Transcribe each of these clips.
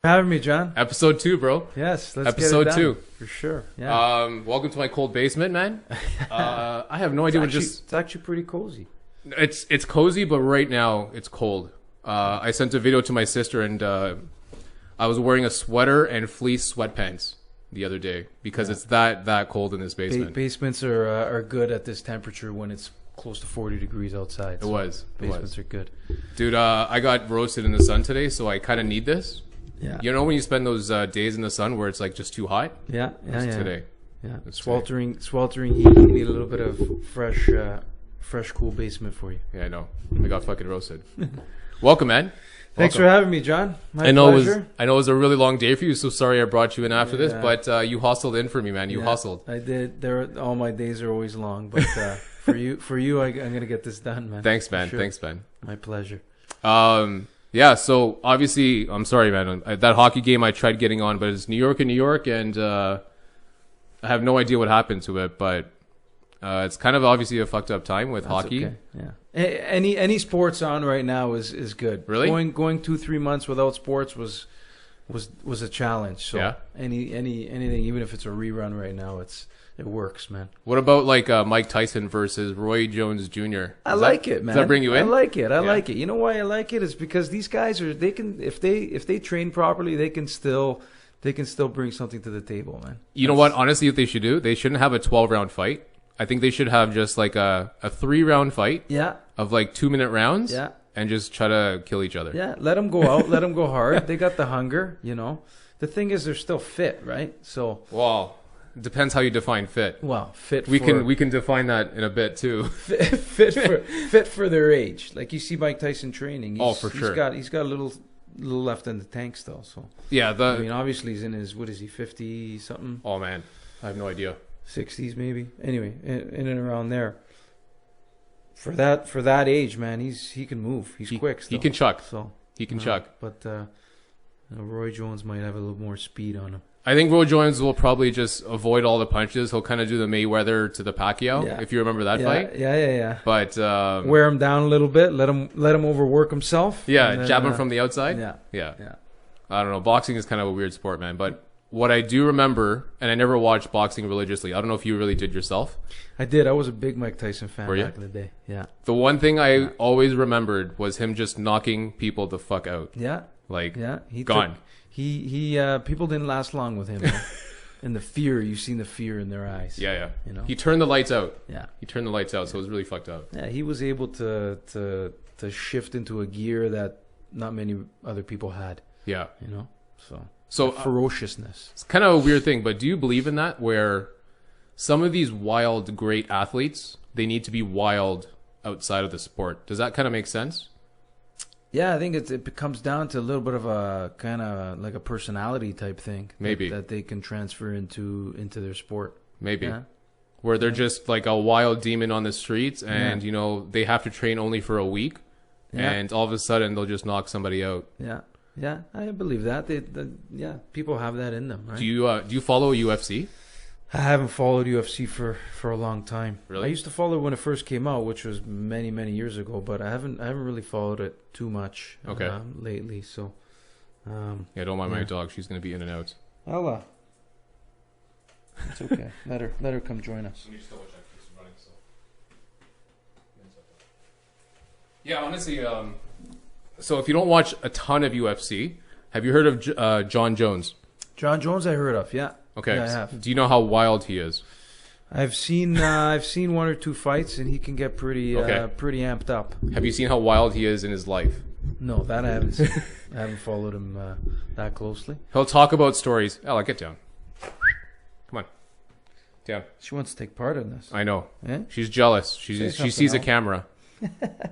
Having me, John. Episode 2, bro. Yes, let's Episode get it done. 2 for sure. Yeah. Welcome to my cold basement, man. I have no idea what It's actually pretty cozy. It's cozy, but right now it's cold. I sent a video to my sister, and I was wearing a sweater and fleece sweatpants the other day because it's that cold in this basement. Basements are good at this temperature when it's close to 40 degrees outside. Basements are good. Dude, I got roasted in the sun today, so I kind of need this. Yeah. You know when you spend those days in the sun where it's like just too hot? Yeah. Today. Yeah. That's Sweltering heat. You need a little bit of fresh, cool basement for you. Yeah, I know. I got fucking roasted. Welcome, man. Thanks for having me, John. My I know pleasure. it was a really long day for you, so sorry I brought you in after this, but you hustled in for me, man. You hustled. I did. All my days are always long, but for you, I'm gonna get this done, man. Thanks, man. Sure. Thanks, man. My pleasure. Yeah, so obviously, I'm sorry, man. That hockey game I tried getting on, but it's New York, and I have no idea what happened to it, but it's kind of obviously a fucked up time with hockey. Okay. Yeah. Any sports on right now is good. Really? Going 2-3 months without sports was a challenge. So yeah. Anything, even if it's a rerun right now, it works, man. What about like Mike Tyson versus Roy Jones Jr.? I like it, man. Does that bring you in? I like it. I like it. You know why I like it? Is because these guys if they train properly, they can still bring something to the table, man. You know what? Honestly, what they should do, they shouldn't have a 12-round fight. I think they should have just like a 3-round fight. Yeah. Of like 2-minute rounds. Yeah. And just try to kill each other. Yeah. Let them go out. Let them go hard. They got the hunger. You know. The thing is, they're still fit, right? So. Well. Depends how you define fit. Well, fit. We can define that in a bit too. fit for their age. Like you see Mike Tyson training. For sure. He's got a little left in the tank still. So yeah, I mean, obviously he's in his 50 something. Oh man, I have no idea. 60s maybe. Anyway, in and around there. For that age, man, he can move. He's quick. Still. He can chuck. So he can chuck. But Roy Jones might have a little more speed on him. I think Roy Jones will probably just avoid all the punches. He'll kind of do the Mayweather to the Pacquiao, if you remember that fight. Yeah. But wear him down a little bit. Let him overwork himself. Yeah, then, jab him from the outside. Yeah. I don't know. Boxing is kind of a weird sport, man. But what I do remember, and I never watched boxing religiously. I don't know if you really did yourself. I did. I was a big Mike Tyson fan back in the day. Yeah. The one thing I always remembered was him just knocking people the fuck out. Yeah. He gone. He people didn't last long with him. And the fear, you've seen the fear in their eyes. Yeah. You know? He turned the lights out. Yeah. He turned the lights out, so it was really fucked up. Yeah, he was able to shift into a gear that not many other people had. Yeah. You know? So ferociousness. It's kind of a weird thing, but do you believe in that where some of these wild great athletes, they need to be wild outside of the sport? Does that kind of make sense? Yeah, I think it comes down to a little bit of a kind of like a personality type thing. Maybe. That they can transfer into their sport. Maybe. Yeah. Where they're just like a wild demon on the streets and, you know, they have to train only for a week and all of a sudden they'll just knock somebody out. Yeah. Yeah, I believe that. People have that in them, right? Do you follow UFC? I haven't followed UFC for a long time. Really? I used to follow it when it first came out, which was many years ago, but I haven't really followed it too much lately. So don't mind my dog. She's gonna be in and out. Ella, it's okay. Let her come join us. Yeah, honestly, so if you don't watch a ton of UFC, have you heard of John Jones? John Jones, I heard of. Yeah. Okay. Yeah, I have. Do you know how wild he is? I've seen 1 or 2 fights, and he can get pretty amped up. Have you seen how wild he is in his life? No, that I haven't seen. I haven't followed him that closely. He'll talk about stories. Ella, get down. Come on. Down. She wants to take part in this. I know. Yeah? She's jealous. She sees a camera.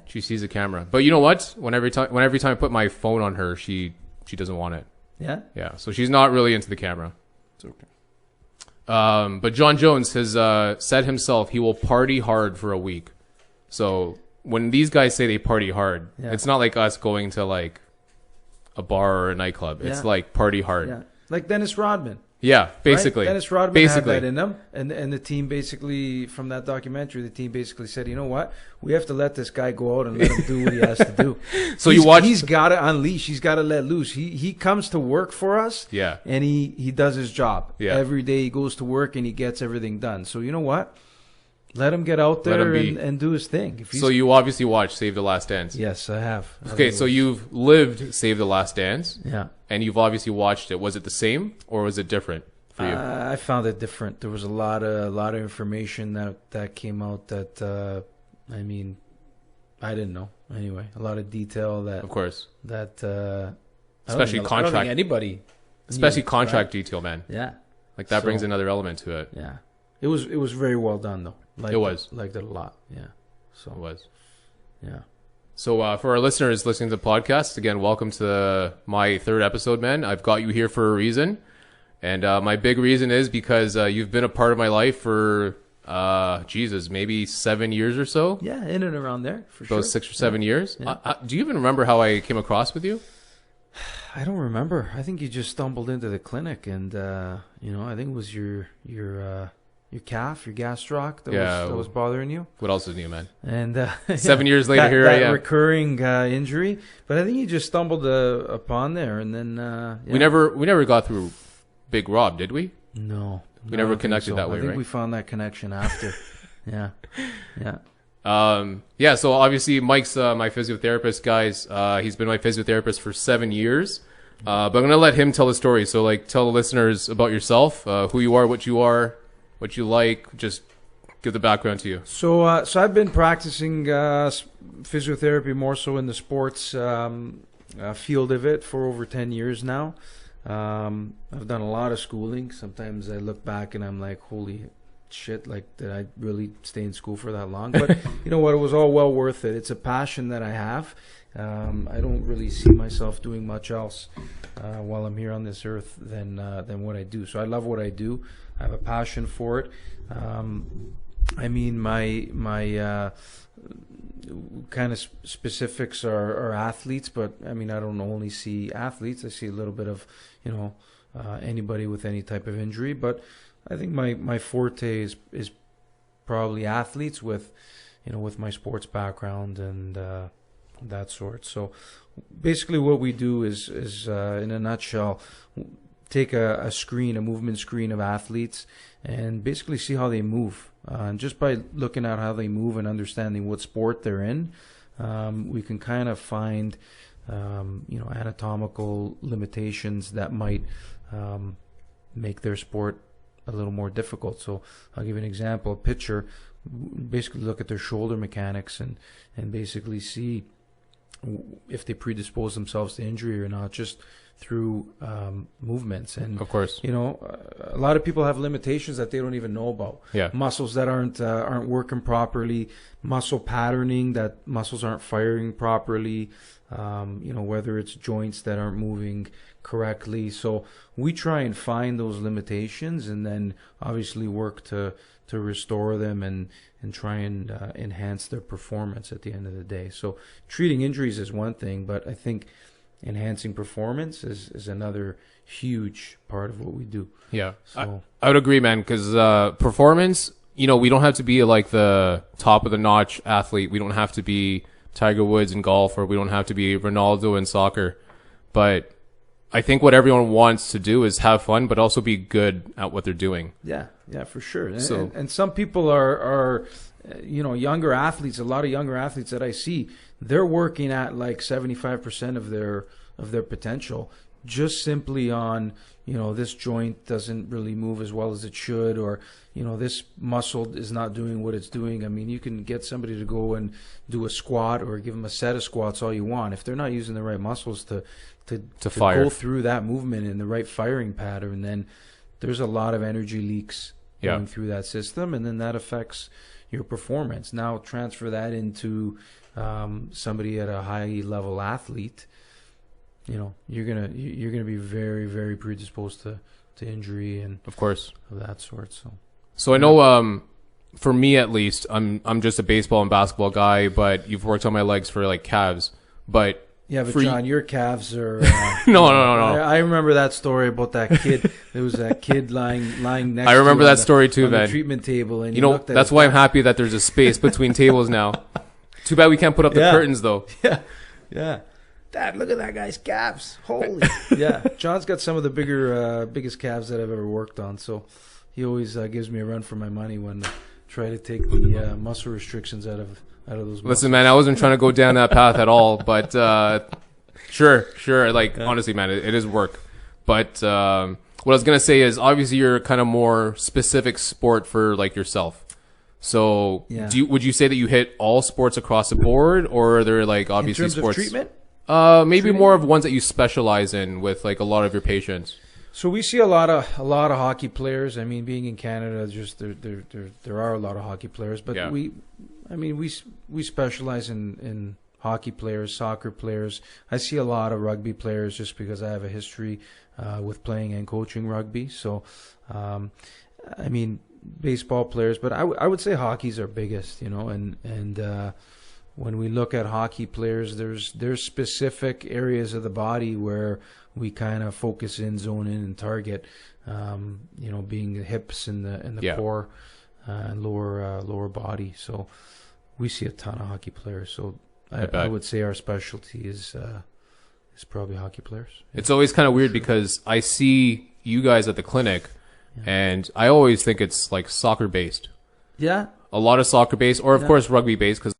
She sees a camera. But you know what? Every time I put my phone on her, she doesn't want it. Yeah? Yeah. So she's not really into the camera. It's okay. But John Jones has said himself he will party hard for a week. So when these guys say they party hard, it's not like us going to like a bar or a nightclub. It's like party hard. Yeah. Like Dennis Rodman. Yeah, basically. Right? Dennis Rodman basically. had that in him, and the team basically, from that documentary, the team basically said, you know what, we have to let this guy go out and let him do what he has to do. So he's got to unleash. He's got to let loose. He comes to work for us, Yeah. and he does his job. Yeah. Every day he goes to work and he gets everything done. So you know what? Let him get out there and do his thing. So you obviously watched Save the Last Dance. Yes, I have. Okay, so you've lived Save the Last Dance. Yeah. And you've obviously watched it. Was it the same or was it different for you? I found it different. There was a lot of information that came out that I mean, I didn't know. Anyway, a lot of detail that Of course. that Especially I don't contract think anybody especially knew, contract right? detail, man. Yeah. Like that So- brings another element to it. Yeah. It was very well done though. It was. Liked it a lot. Yeah. So It was. yeah. So for our listeners listening to the podcast, again, welcome to my third episode, man. I've got you here for a reason. And my big reason is because you've been a part of my life for, maybe 7 years or so. Yeah, in and around there for sure. Those 6 or 7 years. Yeah. Do you even remember how I came across with you? I don't remember. I think you just stumbled into the clinic, and I think it was your calf, your gastroc that was bothering you. What else is new, man? And 7 years later, here I am. Recurring injury, but I think you just stumbled upon there, and then We never got through Big Rob, did we? No, We never connected that way, I think right? we found that connection after. yeah. So obviously Mike's my physiotherapist, guys. He's been my physiotherapist for 7 years. But I'm going to let him tell the story. So tell the listeners about yourself, who you are, what you like, just give the background to you. So I've been practicing physiotherapy more so in the sports field of it for over 10 years now. I've done a lot of schooling. Sometimes I look back and I'm like, holy shit, did I really stay in school for that long? But you know what, it was all well worth it. It's a passion that I have. I don't really see myself doing much else while I'm here on this earth than what I do. So I love what I do. I have a passion for it. I mean, my kind of specifics are athletes, but I mean, I don't only see athletes. I see a little bit of anybody with any type of injury, but I think my forte is probably athletes with my sports background and that sort. So basically what we do is in a nutshell, take a movement screen of athletes and basically see how they move. And just by looking at how they move and understanding what sport they're in, we can kind of find anatomical limitations that might make their sport a little more difficult. So I'll give you an example. A pitcher, basically look at their shoulder mechanics and basically see if they predispose themselves to injury or not, just through movements. And of course, a lot of people have limitations that they don't even know about. Yeah, muscles that aren't working properly, muscle patterning that muscles aren't firing properly. Whether it's joints that aren't moving correctly. So we try and find those limitations and then obviously work to restore them and try and enhance their performance at the end of the day. So treating injuries is one thing, but I think enhancing performance is another huge part of what we do. Yeah, so I would agree, man, because performance, we don't have to be like the top of the notch athlete. We don't have to be Tiger Woods in golf, or we don't have to be Ronaldo in soccer. But I think what everyone wants to do is have fun, but also be good at what they're doing. Yeah, for sure. So, and some people are younger athletes. A lot of younger athletes that I see, they're working at like 75% of their potential, just simply on this joint doesn't really move as well as it should, or this muscle is not doing what it's doing. I mean, you can get somebody to go and do a squat or give them a set of squats all you want. If they're not using the right muscles to fire, go through that movement in the right firing pattern, then there's a lot of energy leaks going through that system, and then that affects your performance. Now transfer that into somebody at a high level athlete. You're gonna be very, very predisposed to injury and of course of that sort. So I know for me at least, I'm just a baseball and basketball guy, but you've worked on my legs for like calves. But Yeah, but for John, your calves are. No. I remember that story about that kid. There was that kid lying next. I remember to you that story too, on man. the treatment table, and You know, looked at that's his why I'm calves. happy that there's a space between tables now. Too bad we can't put up the Yeah. curtains though. Yeah. Dad, look at that guy's calves. Holy. Yeah. John's got some of the biggest calves that I've ever worked on. So he always gives me a run for my money when I try to take the muscle restrictions out of those muscles. Listen, man, I wasn't trying to go down that path at all, but sure. Like, honestly, man, it is work. But what I was gonna say is, obviously, you're kind of more specific sport for like yourself. So, Yeah. would you say that you hit all sports across the board, or are there like In obviously terms sports? of treatment? Maybe treatment? more of ones that you specialize in with like a lot of your patients. So we see a lot of hockey players. I mean, being in Canada, just there are a lot of hockey players, but Yeah. we specialize in hockey players, soccer players. I see a lot of rugby players just because I have a history with playing and coaching rugby. So, I mean, baseball players, but I would say hockey's our biggest, you know, and when we look at hockey players, there's specific areas of the body where we kind of focus in, zone in, and target. You know, being the hips and the Yeah. core and lower body. So we see a ton of hockey players. So I bet. would say our specialty is probably hockey players. It's always kind of weird because I see you guys at the clinic, and I always think it's like soccer based. Yeah. A lot of soccer based, or of Yeah. course rugby based, because